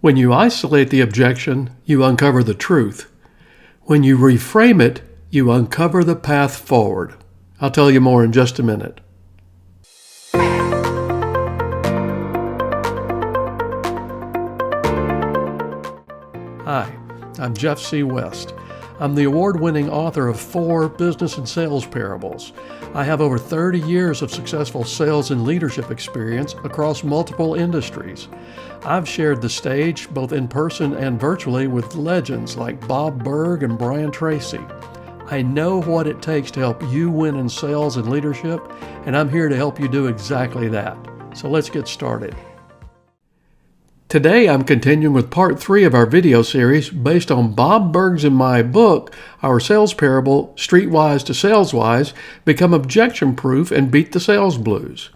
When you isolate the objection, you uncover the truth. When you reframe it, you uncover the path forward. I'll tell you more in just a minute. Hi, I'm Jeff C. West. I'm the award-winning author of 4 business and sales parables. I have over 30 years of successful sales and leadership experience across multiple industries. I've shared the stage, both in person and virtually, with legends like Bob Burg and Brian Tracy. I know what it takes to help you win in sales and leadership, and I'm here to help you do exactly that. So let's get started. Today I'm continuing with part 3 of our video series based on Bob Burg's and my book, our sales parable, Streetwise to Saleswise, Become Objection-Proof and Beat the Sales Blues.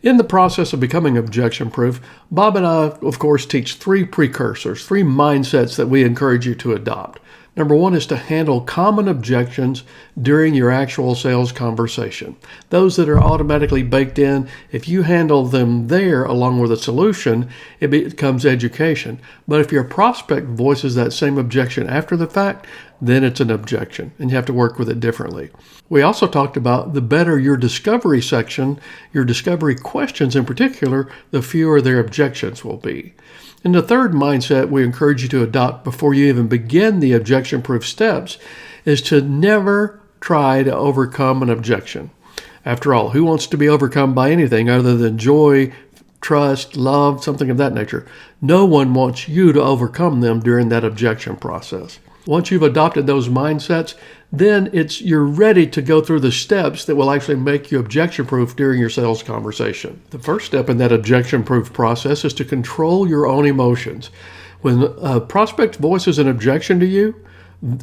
In the process of becoming objection-proof, Bob and I, of course, teach 3 precursors, 3 mindsets that we encourage you to adopt. Number 1 is to handle common objections during your actual sales conversation. Those that are automatically baked in, if you handle them there along with a solution, it becomes education. But if your prospect voices that same objection after the fact, then it's an objection, and you have to work with it differently. We also talked about the better your discovery section, your discovery questions in particular, the fewer their objections will be. And the third mindset we encourage you to adopt before you even begin the objection-proof steps is to never try to overcome an objection. After all, who wants to be overcome by anything other than joy, trust, love, something of that nature? No one wants you to overcome them during that objection process. Once you've adopted those mindsets, then you're ready to go through the steps that will actually make you objection-proof during your sales conversation. The first step in that objection-proof process is to control your own emotions. When a prospect voices an objection to you,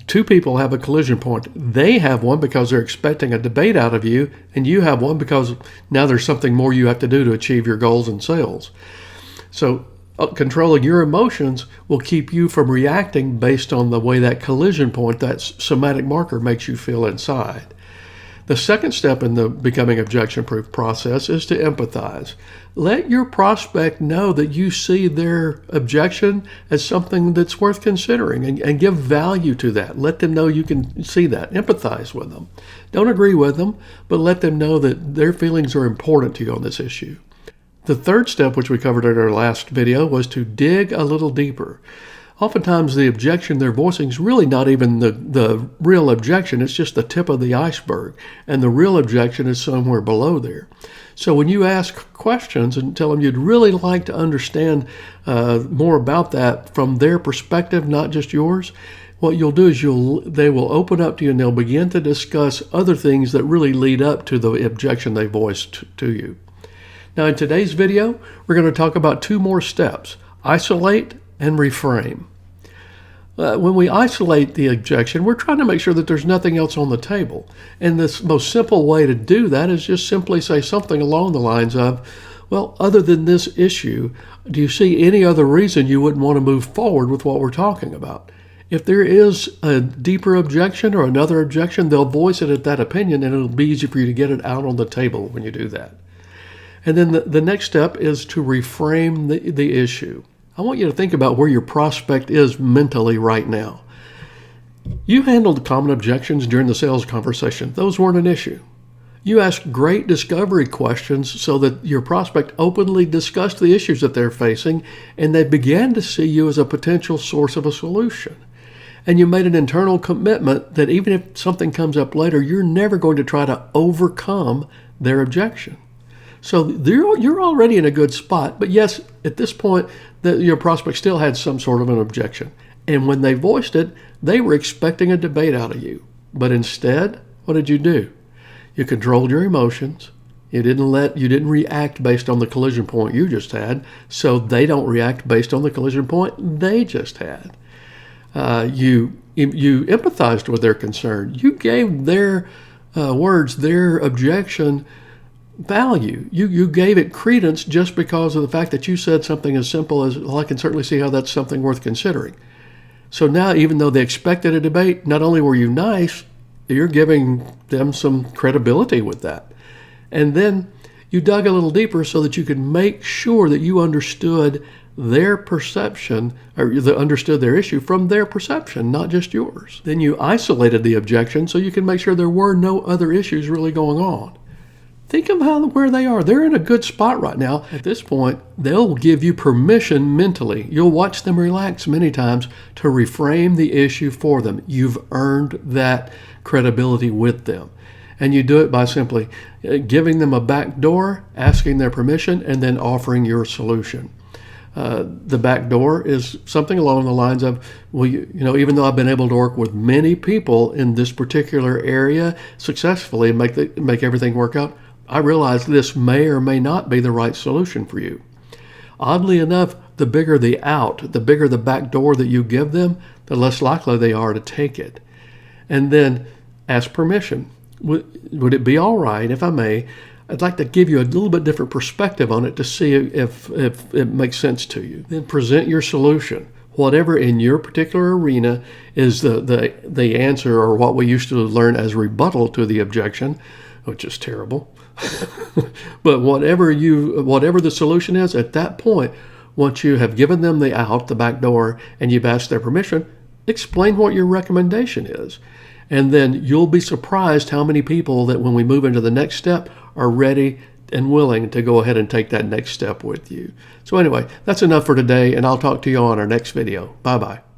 2 people have a collision point. They have one because they're expecting a debate out of you, and you have one because now there's something more you have to do to achieve your goals in sales. So controlling your emotions will keep you from reacting based on the way that collision point, that somatic marker, makes you feel inside. The second step in the becoming objection-proof process is to empathize. Let your prospect know that you see their objection as something that's worth considering and give value to that. Let them know you can see that. Empathize with them. Don't agree with them, but let them know that their feelings are important to you on this issue. The third step, which we covered in our last video, was to dig a little deeper. Oftentimes the objection they're voicing is really not even the real objection, it's just the tip of the iceberg, and the real objection is somewhere below there. So when you ask questions and tell them you'd really like to understand more about that from their perspective, not just yours, what you'll do is they will open up to you and they'll begin to discuss other things that really lead up to the objection they voiced to you. Now in today's video, we're going to talk about 2 more steps, isolate and reframe. When we isolate the objection, we're trying to make sure that there's nothing else on the table. And the most simple way to do that is just simply say something along the lines of, well, other than this issue, do you see any other reason you wouldn't want to move forward with what we're talking about? If there is a deeper objection or another objection, they'll voice it at that opinion, and it'll be easy for you to get it out on the table when you do that. And then the next step is to reframe the issue. I want you to think about where your prospect is mentally right now. You handled common objections during the sales conversation. Those weren't an issue. You asked great discovery questions so that your prospect openly discussed the issues that they're facing, and they began to see you as a potential source of a solution. And you made an internal commitment that even if something comes up later, you're never going to try to overcome their objection. So you're already in a good spot, but yes, at this point, your prospect still had some sort of an objection. And when they voiced it, they were expecting a debate out of you. But instead, what did you do? You controlled your emotions. You didn't react based on the collision point you just had, so they don't react based on the collision point they just had. You empathized with their concern. You gave their words, their objection, value. You gave it credence just because of the fact that you said something as simple as, well, I can certainly see how that's something worth considering. So now, even though they expected a debate, not only were you nice, you're giving them some credibility with that. And then you dug a little deeper so that you could make sure that you understood their perception, or understood their issue from their perception, not just yours. Then you isolated the objection so you can make sure there were no other issues really going on. Think of where they are. They're in a good spot right now. At this point, they'll give you permission mentally. You'll watch them relax many times to reframe the issue for them. You've earned that credibility with them. And you do it by simply giving them a back door, asking their permission, and then offering your solution. The back door is something along the lines of, well, even though I've been able to work with many people in this particular area successfully and make everything work out, I realize this may or may not be the right solution for you. Oddly enough, the bigger the out, the bigger the back door that you give them, the less likely they are to take it. And then ask permission. Would it be all right if I may? I'd like to give you a little bit different perspective on it to see if it makes sense to you. Then present your solution. Whatever in your particular arena is the answer, or what we used to learn as rebuttal to the objection, which is terrible. But whatever the solution is at that point, once you have given them the out, the back door, and you've asked their permission, explain what your recommendation is. And then you'll be surprised how many people that when we move into the next step are ready and willing to go ahead and take that next step with you. So anyway, that's enough for today, and I'll talk to you on our next video. Bye-bye.